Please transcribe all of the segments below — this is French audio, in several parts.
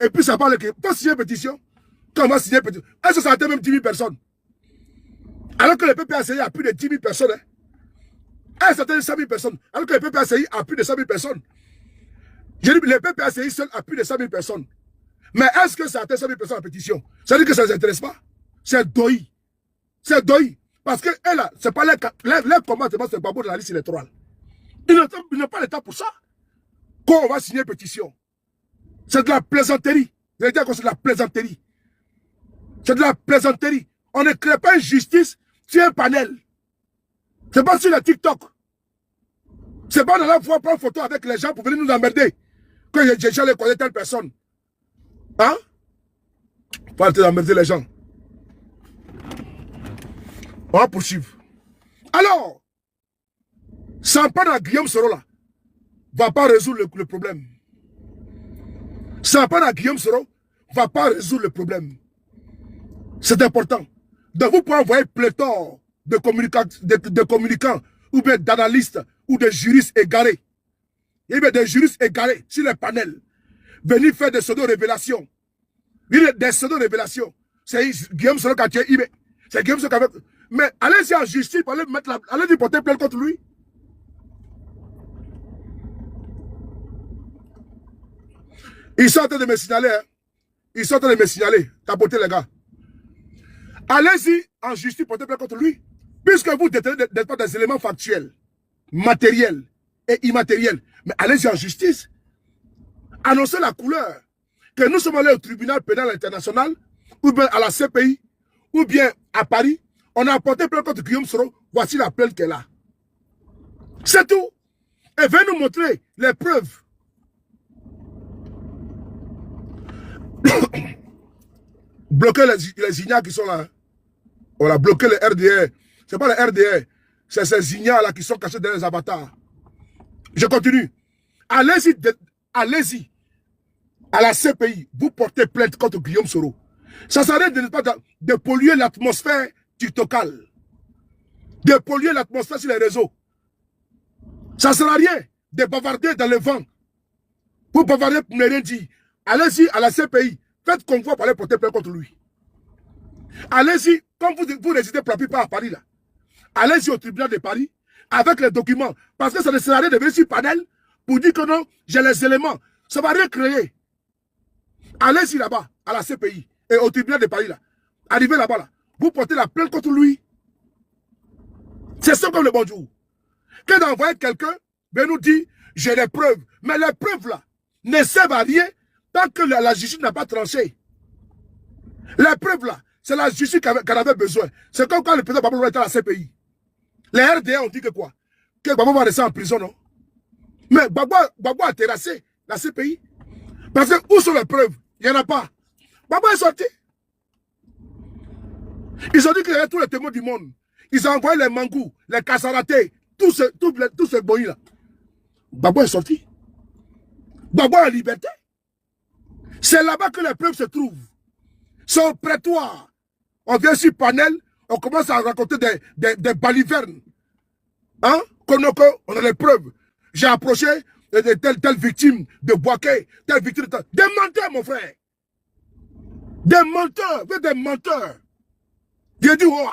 Et puis ça parle que, faut signer une pétition. Quand on va signer une pétition, est-ce que ça atteint même 10 000 personnes? Alors que le PPACI a plus de 10 000 personnes. Hein? Est-ce que ça atteint 100 000 personnes? Alors que le PPACI a plus de 100 000 personnes. J'ai dit, le PPACI seul a plus de 100 000 personnes. Mais est-ce que ça atteint 100 000 personnes en pétition? Ça veut dire que ça ne les intéresse pas. C'est doï. C'est doï. Parce que là, c'est pas leur combattement, c'est pas bon de la liste électorale. Ils n'ont pas le temps pour ça. Quand on va signer une pétition, c'est de la plaisanterie. Je vais dire que c'est de la plaisanterie. C'est de la plaisanterie. On ne crée pas une justice sur un panel. C'est pas sur le TikTok. C'est pas dans la fois prendre photo avec les gens pour venir nous emmerder. Que j'allais connaître telle personne. Hein? Pas emmerder les gens. On va poursuivre. Alors, sans pas dans Guillaume Soro là, va pas résoudre le problème. Sans pas dans Guillaume Soro, va pas résoudre le problème. C'est important. Donc vous pouvez envoyer pléthore de communicants, ou bien d'analystes, ou de juristes égarés. Il y a des juristes égarés sur les panels. Venir faire des pseudo-révélations. Des pseudo-révélations. C'est Guillaume Soro qui a tué Ibé. C'est Guillaume Soro qui a fait... Mais allez-y en justice, allez-y porter plainte contre lui. Ils sont en train de me signaler. Hein. Ils sont en train de me signaler. Tapoter les gars. Allez-y en justice porter plainte contre lui. Puisque vous détenez des éléments factuels, matériels et immatériels. Mais allez-y en justice. Annoncez la couleur. Que nous sommes allés au tribunal pénal international, ou bien à la CPI, ou bien à Paris. On a apporté plainte contre Guillaume Soro. Voici la plainte qu'elle a. C'est tout. Et venez nous montrer les preuves. Bloquer les ignas qui sont là. On a bloqué les RDR. Ce n'est pas les RDR. C'est ces ignas là qui sont cachés dans les avatars. Je continue. Allez-y à la CPI. Vous portez plainte contre Guillaume Soro. Ça s'arrête de polluer l'atmosphère tiktokale. De polluer l'atmosphère sur les réseaux. Ça ne sert à rien de bavarder dans le vent. Vous bavardez pour ne rien dire. Allez-y à la CPI. Faites convoi pour aller porter plainte contre lui. Allez-y, comme vous résidez pour la plupart à Paris là. Allez-y au tribunal de Paris avec les documents. Parce que ça ne sert à rien de venir sur panel pour dire que non, j'ai les éléments. Ça ne va rien créer. Allez-y là-bas, à la CPI et au tribunal de Paris là. Arrivez là-bas là. Vous portez la plainte contre lui. C'est ça comme le bonjour. Que d'envoyer quelqu'un, ben nous dit, j'ai les preuves. Mais les preuves là ne servent à rien tant que la justice n'a pas tranché. Les preuves là, c'est la justice qui en avait besoin. C'est comme quand le président Babou était à la CPI. Les RDA ont dit que quoi? Que Babou va rester en prison, non? Mais Babou a terrassé la CPI. Parce que où sont les preuves? Il n'y en a pas. Babou est sorti. Ils ont dit qu'il y avait tous les témoins du monde. Ils ont envoyé les mangous, les kassaratés, tous ces boys là. Babou est sorti. Babou est en liberté. C'est là-bas que les preuves se trouvent. C'est au prétoire. On vient sur panel, on commence à raconter des balivernes. Hein? On a les preuves. J'ai approché telle victime de Boaké, telle victime de... Des menteurs, mon frère. Des menteurs. Des menteurs. J'ai dit, oh.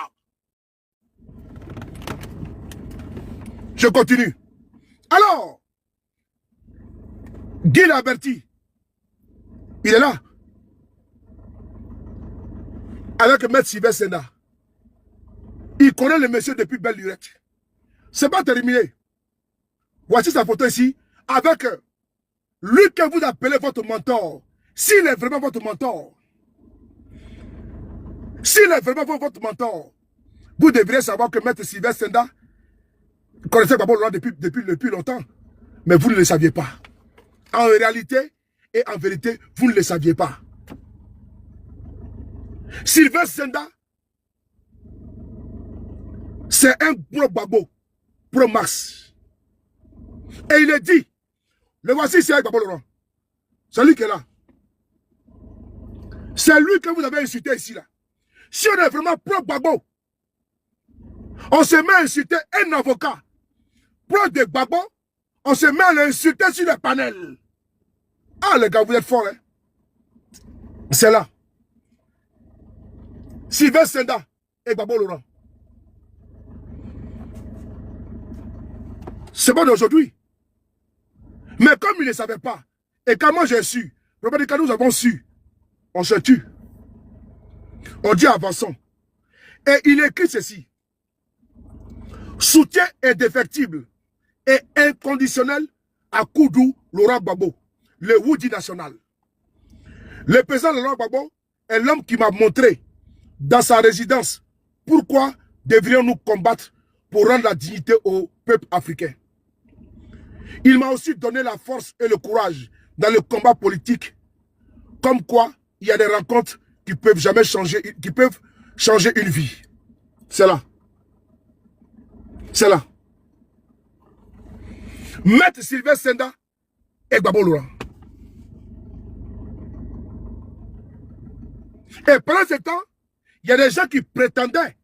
Je continue. Alors, Guy Laberty, il est là. Avec M. Sylvestre Senda. Il connaît le monsieur depuis belle lurette. C'est pas terminé. Voici sa photo ici. Avec lui que vous appelez votre mentor. S'il est vraiment votre mentor. S'il est vraiment votre mentor. Vous devriez savoir que M. Sylvestre Senda connaissait Babou Laurent depuis longtemps. Mais vous ne le saviez pas. En réalité et en vérité, vous ne le saviez pas. Sylvestre Senda, c'est un gros babo, pro Max. Et il est dit, le voici ici avec Babou Laurent. C'est lui qui est là. C'est lui que vous avez insulté ici là. Si on est vraiment pro babo, on se met à insulter un avocat. Pro de babo, on se met à l'insulter sur le panel. Ah les gars, vous êtes forts, hein. C'est là. Sylvain Senda et Gbagbo Laurent. C'est pas d'aujourd'hui. Mais comme ils ne savaient pas, et quand moi j'ai su, quand nous avons su, on se tue. On dit avançons. Et il écrit ceci. Soutien indéfectible et inconditionnel à Koudou Laurent Gbagbo, le Woody national. Le président Laurent Gbagbo est l'homme qui m'a montré dans sa résidence pourquoi devrions-nous combattre pour rendre la dignité au peuple africain. Il m'a aussi donné la force et le courage dans le combat politique, comme quoi il y a des rencontres qui peuvent jamais changer, qui peuvent changer une vie. C'est là. C'est là. Maître Sylvain Senda et Gbagbo Laurent. Et pendant ce temps, il y a des gens qui prétendaient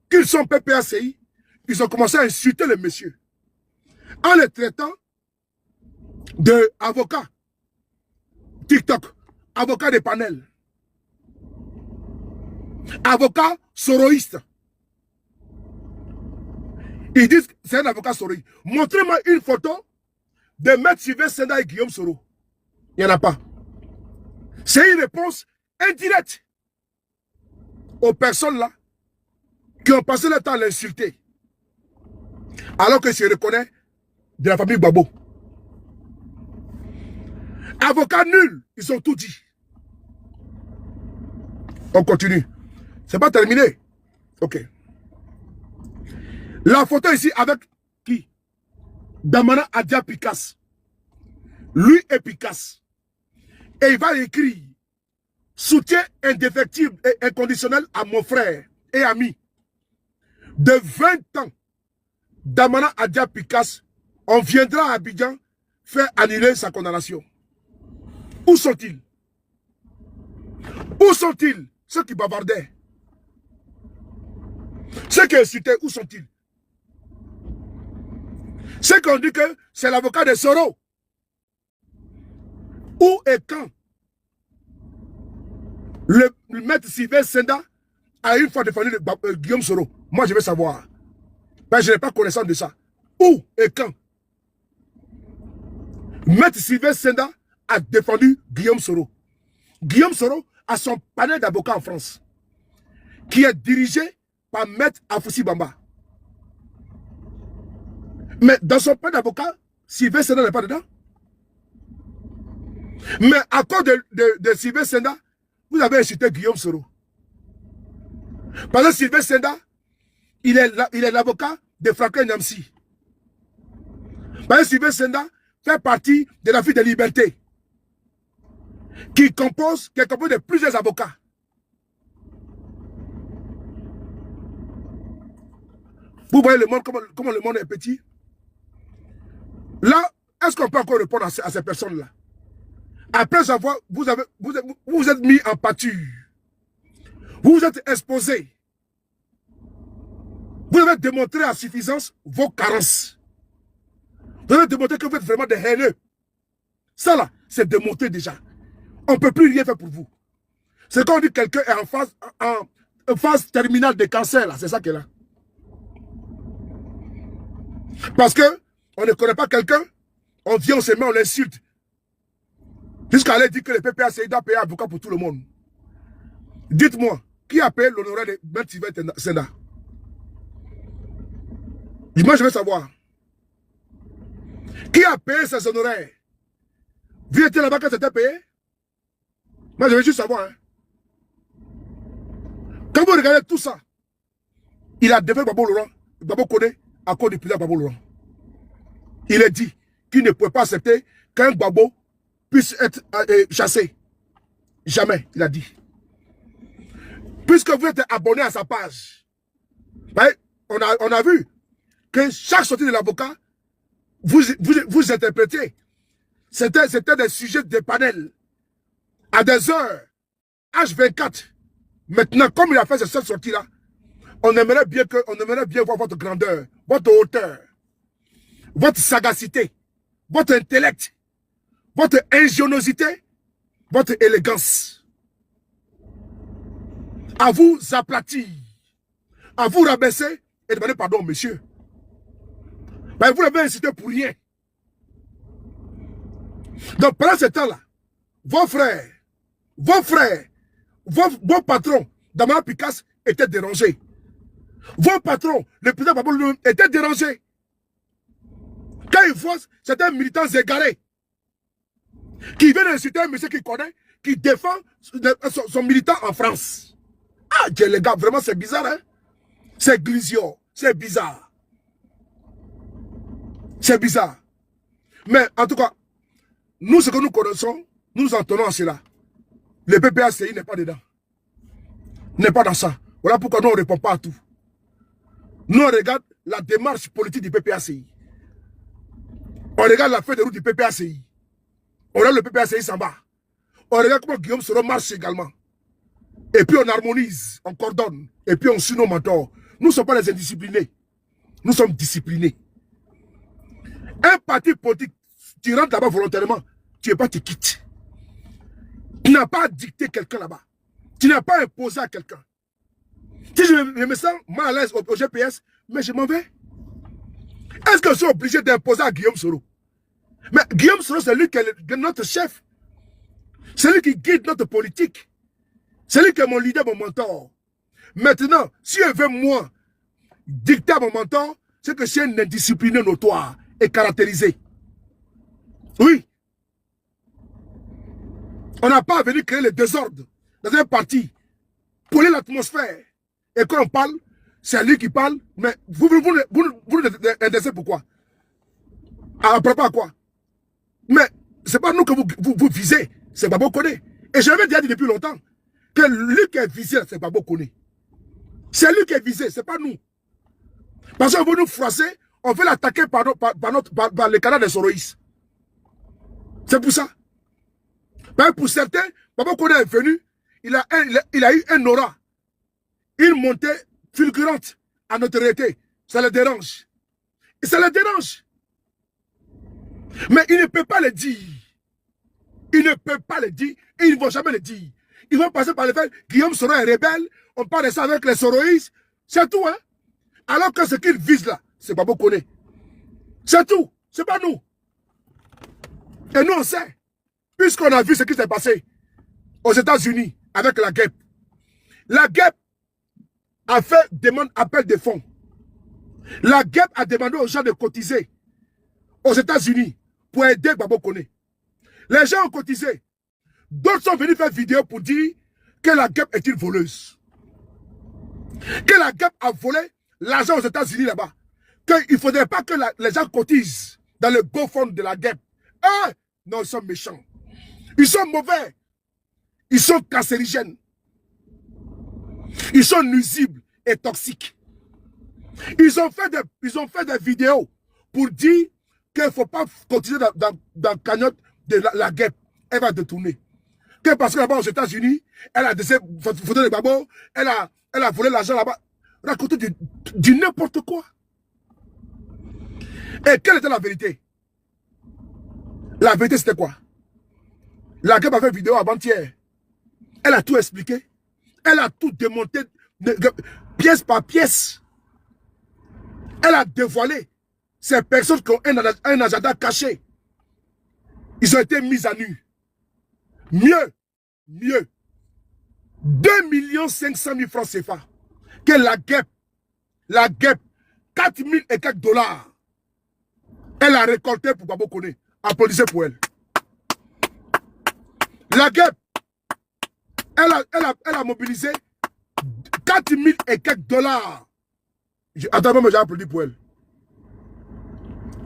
qu'ils sont PPACI. Ils ont commencé à insulter le monsieur en le traitant d'avocat TikTok, avocat de panel, avocat soroïste. Ils disent que c'est un avocat soroïste. Montrez-moi une photo de Maître Sylvain Senda et Guillaume Soro. Il n'y en a pas. C'est une réponse indirecte aux personnes là qui ont passé le temps à l'insulter. Alors que je reconnais de la famille Gbagbo. Avocats nuls, ils ont tout dit. On continue. C'est pas terminé. Ok. La photo ici avec qui? Damana Adia Picasse. Lui est Picasse. Et il va écrire soutien indéfectible et inconditionnel à mon frère et ami. De 20 ans, Damana Adia Picasse, on viendra à Abidjan faire annuler sa condamnation. Où sont-ils? Où sont-ils? Ceux qui bavardaient. Ceux qui insultaient, où sont-ils? Ceux qui ont dit que c'est l'avocat de Soro. Où et quand le maître Sylvain Senda a une fois défendu Guillaume Soro? Moi, je veux savoir. Ben, je n'ai pas connaissance de ça. Où et quand maître Sylvain Senda a défendu Guillaume Soro? Guillaume Soro a son panel d'avocats en France, qui est dirigé par maître Afoussi Bamba. Mais dans son panel d'avocats, Sylvain Senda n'est pas dedans. Mais à cause de Sylvain Senda, vous avez insulté Guillaume Soro. Parce que Sylvain Senda, il est l'avocat de Franklin Nyamsi. Parce que Sylvain Senda fait partie de la Vie de Liberté, qui est composé de plusieurs avocats. Vous voyez le monde, comment le monde est petit. Là, est-ce qu'on peut encore répondre à ces personnes-là? Après avoir, vous êtes mis en pâture. Vous vous êtes exposé. Vous avez démontré à suffisance vos carences. Vous avez démontré que vous êtes vraiment des haineux. Ça là, c'est démontré déjà. On ne peut plus rien faire pour vous. C'est quand on dit que quelqu'un est en phase terminale de cancer, là. C'est ça qui est là. Parce que on ne connaît pas quelqu'un, on vient, on se met, on l'insulte. Jusqu'à aller dire que le PPACI doit payer avocat pour tout le monde. Dites-moi, qui a payé l'honoraire de Maître Sylvain Senda? Moi, je veux savoir. Qui a payé ses honoraires? Vous étiez là-bas quand c'était payé? Moi, je veux juste savoir. Hein. Quand vous regardez tout ça, il a défait Gbagbo Laurent. Gbagbo connaît à cause du président Gbagbo Laurent. Il a dit qu'il ne pouvait pas accepter qu'un Gbagbo puisse être chassé. Jamais, il a dit. Puisque vous êtes abonné à sa page, on a vu que chaque sortie de l'avocat, vous interprétez. C'était des sujets de panel. À des heures, H24. Maintenant, comme il a fait cette sortie-là, on aimerait bien voir votre grandeur, votre hauteur, votre sagacité, votre intellect, votre ingéniosité, votre élégance. à vous aplatir, à vous rabaisser et demander pardon, monsieur. Ben, vous l'avez incité pour rien. Donc, pendant ce temps-là, vos frères, vos patrons, Damara Picasse, étaient dérangés. Vos patrons, le président Babou lui-même, étaient dérangés. Quand ils voient certains militants égarés qui viennent insulter un monsieur qui connaît, qui défend son militant en France. Ah, Dieu, les gars, vraiment, c'est bizarre, hein? C'est glisio, c'est bizarre. C'est bizarre. Mais en tout cas, nous, ce que nous connaissons, nous en tenons à cela. Le PPACI n'est pas dedans. N'est pas dans ça. Voilà pourquoi nous, on ne répond pas à tout. Nous, on regarde la démarche politique du PPACI. On regarde la feuille de route du PPACI. On regarde le PPACI s'en bas. On regarde comment Guillaume Soro marche également. Et puis on harmonise, on coordonne. Et puis on suit nos mentors. Nous ne sommes pas les indisciplinés. Nous sommes disciplinés. Un parti politique, tu rentres là-bas volontairement, tu n'es pas, tu quittes. Tu n'as pas dicté quelqu'un là-bas. Tu n'as pas imposé à quelqu'un. Si je me sens mal à l'aise au GPS, mais je m'en vais. Est-ce que je suis obligé d'imposer à Guillaume Soro? Mais Guillaume Soro, c'est lui qui est notre chef. C'est lui qui guide notre politique. C'est lui qui est mon leader, mon mentor. Maintenant, si il veut moi dicter à mon mentor, c'est que je suis un indiscipliné notoire et caractérisé. Oui. On n'a pas venu créer le désordre dans un parti, polluer l'atmosphère. Et quand on parle, c'est lui qui parle, mais vous intéressez pourquoi? À propos à quoi? Mais c'est pas nous que vous visez, c'est Babo Koné. Et je l'avais déjà dit depuis longtemps que lui qui est visé, c'est Babo Koné. C'est lui qui est visé, c'est pas nous. Parce qu'on veut nous froisser, on veut l'attaquer par les canaux des Soroïs. C'est pour ça. Ben pour certains, Babo Koné est venu, il a eu un aura, une montée fulgurante à notre réalité. Ça le dérange. Et ça le dérange. Mais il ne peut pas le dire. Il ne peut pas le dire et ils ne vont jamais le dire. Ils vont passer par le fait Guillaume Soro est rebelle, on parle de ça avec les Soroïs. C'est tout, hein. Alors que ce qu'ils visent là, c'est Babo Koné. C'est tout. C'est pas nous. Et nous, on sait. Puisqu'on a vu ce qui s'est passé aux États-Unis avec la guêpe. La guêpe a fait appel de fonds. La guêpe a demandé aux gens de cotiser aux États-Unis pour aider Babo Koné. Les gens ont cotisé. D'autres sont venus faire vidéo pour dire que la guêpe est une voleuse. Que la guêpe a volé l'argent aux États-Unis là-bas. Qu'il ne faudrait pas que les gens cotisent dans le beau fond de la guêpe. Ah, non, ils sont méchants. Ils sont mauvais. Ils sont cancérigènes. Ils sont nuisibles et toxiques. Ils ont fait des vidéos pour dire qu'il ne faut pas cotiser dans la cagnotte de la guêpe. Elle va détourner. Que parce que là-bas aux États-Unis, elle a des photos de Babo, elle a volé l'argent là-bas. Raconter du n'importe quoi. Et quelle était la vérité? La vérité, c'était quoi? La guêpe a fait une vidéo avant-hier. Elle a tout expliqué. Elle a tout démonté, pièce par pièce. Elle a dévoilé ces personnes qui ont un agenda caché. Ils ont été mis à nu. Mieux. 2 500 000 francs CFA. Que la guêpe, 4 000 et quelques dollars. Elle a récolté pour Babo Koné. Applaudissez pour elle. La guêpe, elle a mobilisé 4 000 et quelques dollars. Attends, moi j'ai applaudi pour elle.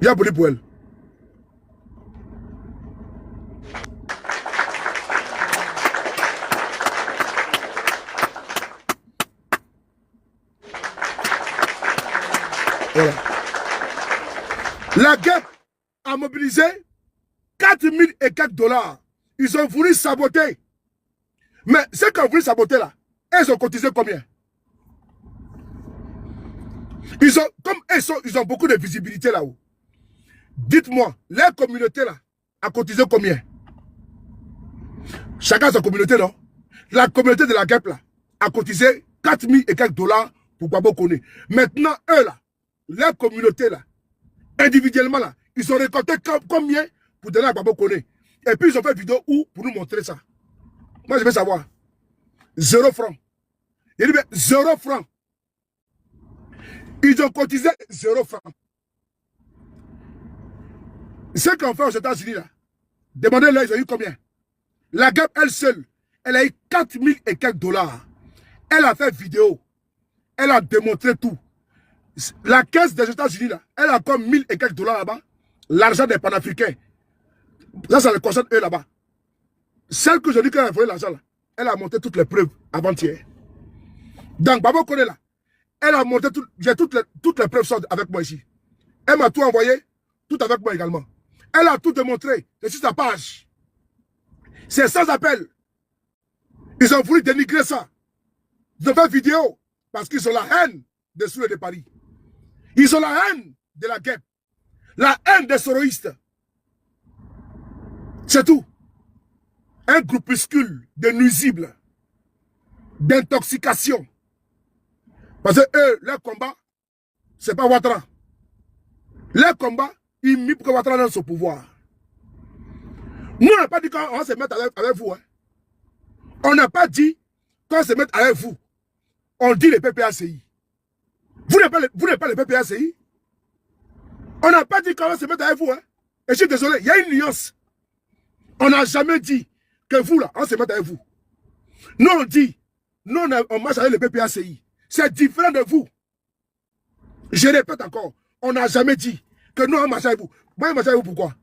J'ai applaudi pour elle. Voilà. La guêpe a mobilisé 4 000 et quelques dollars. Ils ont voulu saboter. Mais ceux qui ont voulu saboter là, ils ont cotisé combien? Ils ont beaucoup de visibilité là-haut. Dites-moi, leur communauté là a cotisé combien? Chacun sa communauté, non? La communauté de la guêpe là a cotisé 4000 et quelques dollars pour Gbagbo Koné. Maintenant, eux là, la communauté là, individuellement là, ils ont récolté combien pour donner à Gbagbo Koné. Et puis ils ont fait une vidéo où pour nous montrer ça. Moi je veux savoir. 0 francs. Il dit 0 francs. Ils ont cotisé 0 francs. Ce qu'on fait aux États-Unis là, demandez-leur, ils ont eu combien? La guêpe, elle seule, elle a eu 4000 et quelques dollars. Elle a fait vidéo. Elle a démontré tout. La caisse des États-Unis là, elle a comme 1000 et quelques dollars là-bas. L'argent des panafricains. Ça les concerne eux là-bas. Celle que je dis qu'elle a envoyé l'argent là, elle a monté toutes les preuves avant-hier. Donc, Gbagbo Koné là, elle a monté j'ai toutes les preuves sont avec moi ici. Elle m'a tout envoyé, tout avec moi également. Elle a tout démontré. C'est sur sa page. C'est sans appel. Ils ont voulu dénigrer ça. Ils ont fait vidéo parce qu'ils ont la haine des Soulés de Paris. Ils ont la haine de la guêpe. La haine des soroïstes. C'est tout. Un groupuscule de nuisibles, d'intoxication. Parce que eux, leur combat, c'est pas Ouattara. Leur combat, ils mis pour que Ouattara dans son pouvoir. Nous, on n'a pas dit qu'on va se mettre avec vous. Hein. On n'a pas dit qu'on va se mettre avec vous. On dit les PPACI. Vous n'êtes pas les PPACI. On n'a pas dit qu'on va se mettre avec vous. Hein. Et je suis désolé, il y a une nuance. On n'a jamais dit que vous, là, on se mette avec vous. Nous, on dit, nous, on marche avec les PPACI. C'est différent de vous. Je répète encore, on n'a jamais dit que nous, on marche avec vous. Moi, je marche avec vous pourquoi?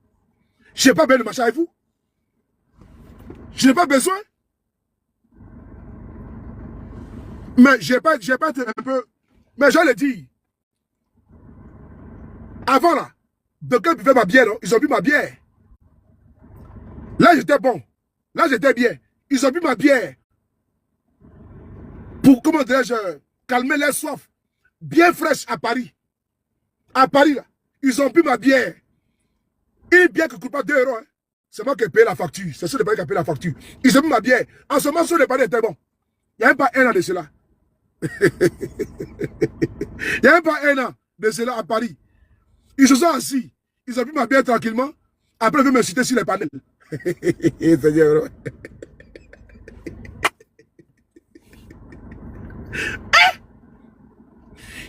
Je n'ai pas besoin de marcher avec vous. Je n'ai pas besoin. Mais je n'ai pas été un peu... Mais je le dis. Avant, là, de quand ils buvaient ma bière, non, ils ont bu ma bière. Là, j'étais bon. Là, j'étais bien. Ils ont bu ma bière. Pour, comment dirais-je, calmer leur soif. Bien fraîche à Paris. À Paris, là. Ils ont bu ma bière. Une bière qui coûte pas 2 €. Hein. C'est moi qui ai payé la facture. C'est ceux de Paris qui ont payé la facture. Ils ont bu ma bière. En ce moment, ceux de Paris étaient bons. Il n'y a même pas 1 an de cela. Il n'y a même pas 1 an de cela à Paris. Ils se sont assis. Ils ont bu ma bière tranquillement. Après, ils veulent me citer sur les panels. Seigneur.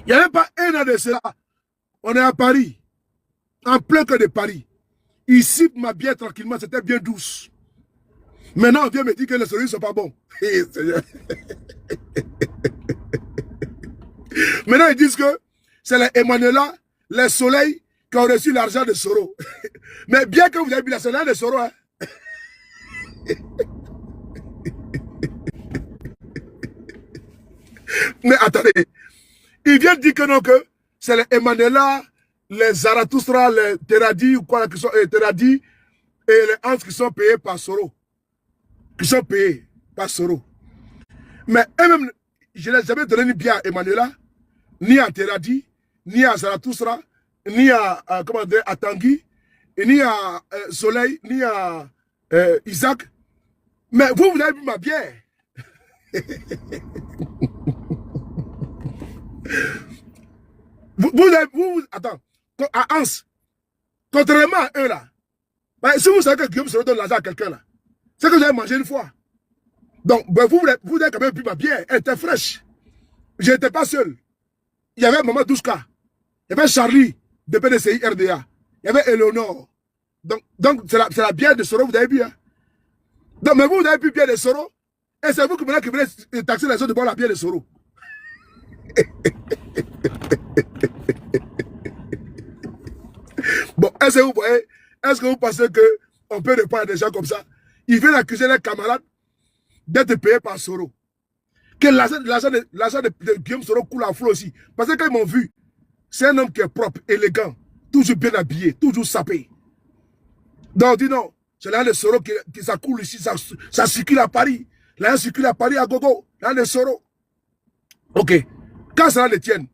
Il n'y a même pas 1 an de cela. On est à Paris. En plein cœur de Paris. Ici, ma bière tranquillement, c'était bien douce. Maintenant, on vient me dire que les soleils ne sont pas bons. Maintenant, ils disent que c'est les Emmanuela, les soleils, qui ont reçu l'argent de Soro. Mais bien que vous avez vu la soleil de Soro, hein. Mais attendez, ils viennent dire que non, que c'est les Emmanuela, les Zarathustra, les Teradi, ou quoi, qui sont Teradi, et les Hans qui sont payés par Soro. Qui sont payés par Soro. Mais eux-mêmes, je n'ai jamais donné ni bien à Emmanuela, ni à Teradi, ni à Zarathustra, ni à, comment dire, à Tanguy, ni à Soleil, ni à Isaac. Mais vous, vous avez bu ma bière. Attends, à Hans, contrairement à eux là, ben, si vous savez que Guillaume se donne l'argent à quelqu'un là, c'est que vous avez mangé une fois. Donc, ben, vous avez quand même bu ma bière, elle était fraîche. Je n'étais pas seul. Il y avait Maman Douska, il y avait Charlie de PDCI RDA, il y avait Eleonore. Donc c'est la bière de Soro, vous avez bu. Hein? Donc, mais vous avez bu bière de Soro, et c'est vous qui venez taxer les autres de boire la bière de Soro. Bon, est-ce que vous pensez qu'on peut répondre à des gens comme ça? Ils viennent accuser les camarades d'être payés par Soro. Que l'argent de Guillaume Soro coule à flot aussi. Parce que quand ils m'ont vu, c'est un homme qui est propre, élégant, toujours bien habillé, toujours sapé. Donc on dit non, c'est l'argent de Soro qui ça coule ici, ça circule à Paris. L'argent circule à Paris à gogo, l'argent de Soro. Ok, quand ça les tienne,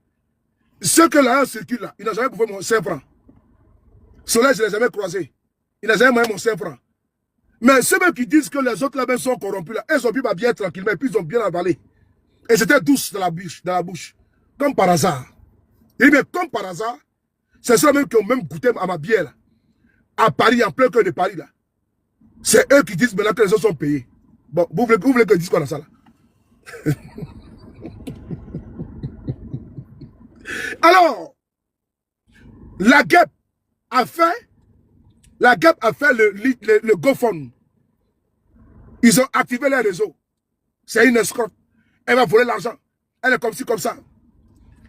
ceux que l'argent circule là, il n'a jamais prouvé mon 5 francs. Soleil, je ne l'ai jamais croisé. Il n'a jamais moyen mon 5 francs. Mais ceux même qui disent que les autres là-bas sont corrompus, là, ils ont bu ma bière tranquillement et puis ils ont bien avalé. Et c'était douce dans la bouche. Comme par hasard. Il dit, mais comme par hasard, c'est ceux-là qui ont même goûté à ma bière, là. À Paris, en plein cœur de Paris, là. C'est eux qui disent maintenant que les autres sont payés. Bon, vous voulez que je dise quoi dans ça, là? Alors, la guêpe a fait le GoFund. Ils ont activé les réseaux. C'est une escroque. Elle va voler l'argent. Elle est comme ci, comme ça.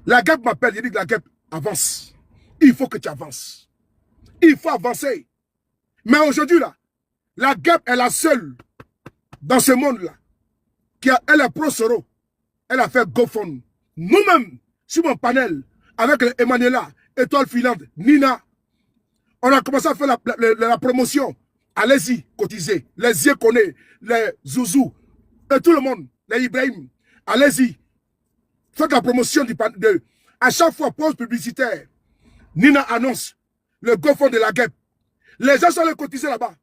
La guêpe m'appelle. Il dit que la guêpe avance. Il faut que tu avances. Il faut avancer. Mais aujourd'hui, là, la guêpe est la seule dans ce monde-là elle est pro-Soro. Elle a fait GoFund. Nous-mêmes, sur mon panel, avec Emmanuela, Étoile Filante, Nina, on a commencé à faire la promotion. Allez-y, cotisez. Les Yékoné, les Zouzou, et tout le monde, les Ibrahim. Allez-y. Faites la promotion à chaque fois, pause publicitaire. Nina annonce le GoFund de la guêpe. Les gens sont allés cotiser là-bas.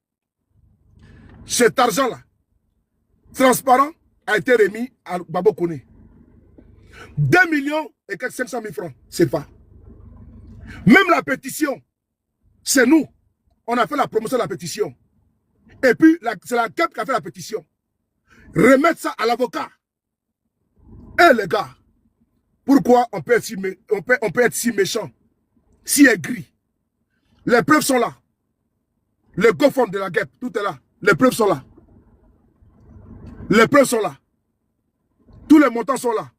Cet argent-là, transparent, a été remis à Babo Koné. 2 millions et 500 000 francs, c'est pas. Même la pétition, c'est nous. On a fait la promotion de la pétition. Et puis, c'est la guêpe qui a fait la pétition. Remettre ça à l'avocat. Eh les gars, pourquoi on peut être si méchant, si aigri? Les preuves sont là. Le GoFund de la guêpe, tout est là. Les preuves sont là. Les preuves sont là. Tous les montants sont là.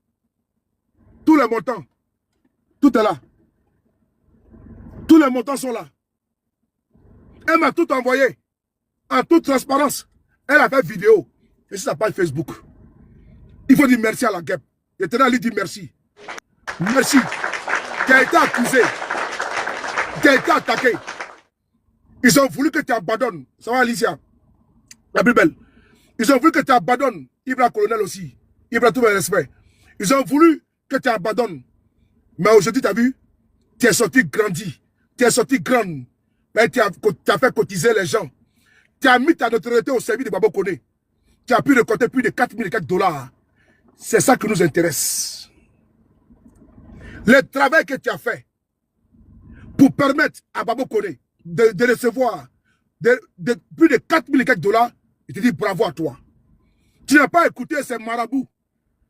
Tous les montants. Tout est là. Tous les montants sont là. Elle m'a tout envoyé. En toute transparence. Elle a fait vidéo. Et sur sa page Facebook. Il faut dire merci à la guêpe. Et tenant à lui dire merci. Merci. Tu as été accusé. Tu as été attaqué. Ils ont voulu que tu abandonnes. Ça va, Alicia? La plus belle. Ils ont voulu que tu abandonnes. Ibra Colonel aussi. Ibra tout le respect. Ils ont voulu que tu abandonnes. Mais aujourd'hui, tu as vu? Tu es sorti grandi. Tu es sorti grande. Tu as fait cotiser les gens. Tu as mis ta notoriété au service de Babo Koné. Tu as pu récolter plus de 4 000 et quelques $. C'est ça qui nous intéresse. Le travail que tu as fait pour permettre à Babo Koné de recevoir plus de 4 000 et quelques $, je te dis bravo à toi. Tu n'as pas écouté ces marabouts,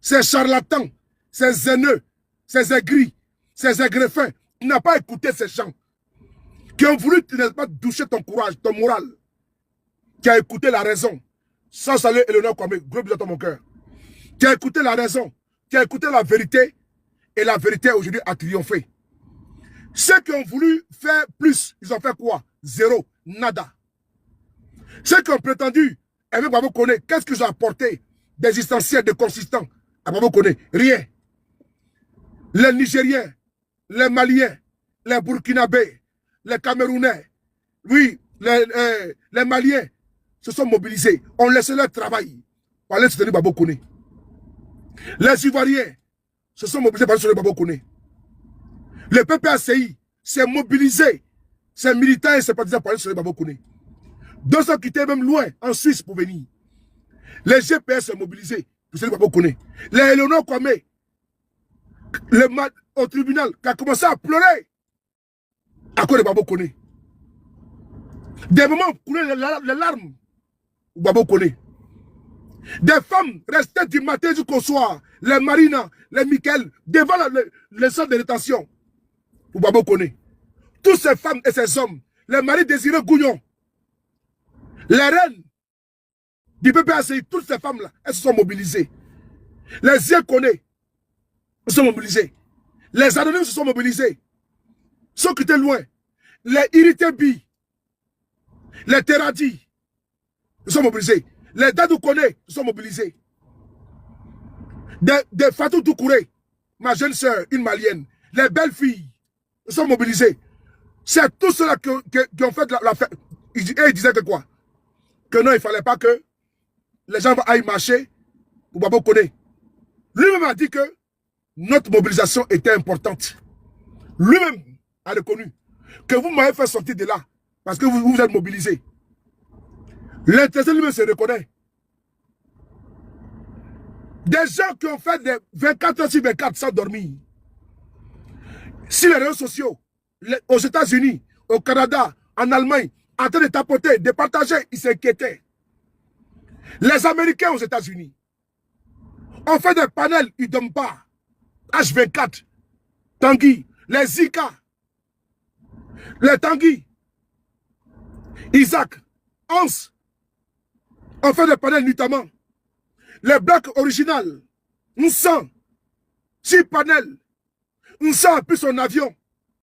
ces charlatans, ces haineux, ces aigris, ces aigrefins. Tu n'as pas écouté ces gens qui ont voulu pas doucher ton courage, ton moral. Tu as écouté la raison. Sans saluer Eleonore Kwame, gros bisous dans mon cœur. Tu as écouté la raison. Tu as écouté la vérité. Et la vérité aujourd'hui a triomphé. Ceux qui ont voulu faire plus, ils ont fait quoi? Zéro. Nada. Ceux qui ont prétendu avec Babo Koné, qu'est-ce qu'ils ont apporté d'existentiel, de consistant à Babo Koné? Rien. Les Nigériens, les Maliens, les Burkinabés, les Camerounais, oui, les Maliens se sont mobilisés. On laissé leur travail pour aller soutenir Babo Koné. Les Ivoiriens se sont mobilisés pour aller soutenir Babo Koné. Le PPACI s'est mobilisé, ses militants et ses partisans pour aller soutenir Babo Koné. D'autres ont quitté même loin, en Suisse, pour venir. Les GPS sont mobilisés pour soutenir Babo Koné. Les Eleonore Kwame, au tribunal, qui a commencé à pleurer à cause de Babo Koné. Des moments où coulaient les larmes. Babo Koné. Des femmes restaient du matin jusqu'au soir. Les Marina, les Michael, devant les centres de rétention. Pour Babo Koné. Toutes ces femmes et ces hommes, les maris Désiré Gouillon, les reines du PPACI, toutes ces femmes-là, elles se sont mobilisées. Les Yékoné se sont mobilisés. Les anonymes se sont mobilisés. Ceux qui étaient loin. Les Irité-Bi, les Teradi, se sont mobilisés. Les Dadou Koné se sont mobilisés. Des Fatou Doukouré, ma jeune soeur, une malienne, les belles filles se sont mobilisées. C'est tous ceux-là qui ont fait la fête. Et ils disaient que quoi? Que non, il ne fallait pas que les gens aillent marcher pour Babo Koné. Lui-même a dit que notre mobilisation était importante. Lui-même a reconnu que vous m'avez fait sortir de là parce que vous êtes mobilisés. L'intérêt lui-même se reconnaît. Des gens qui ont fait des 24 heures sur 24 sans dormir. Sur les réseaux sociaux, aux États-Unis, au Canada, en Allemagne, en train de tapoter, de partager, ils s'inquiétaient. Les Américains aux États-Unis ont fait des panels, ils ne dorment pas. H24, Tanguy, les Zika, les Tanguy, Isaac, Hans, ont fait des panels notamment. Les Blacks originales, nous sommes 6 panels, nous sommes plus son avion.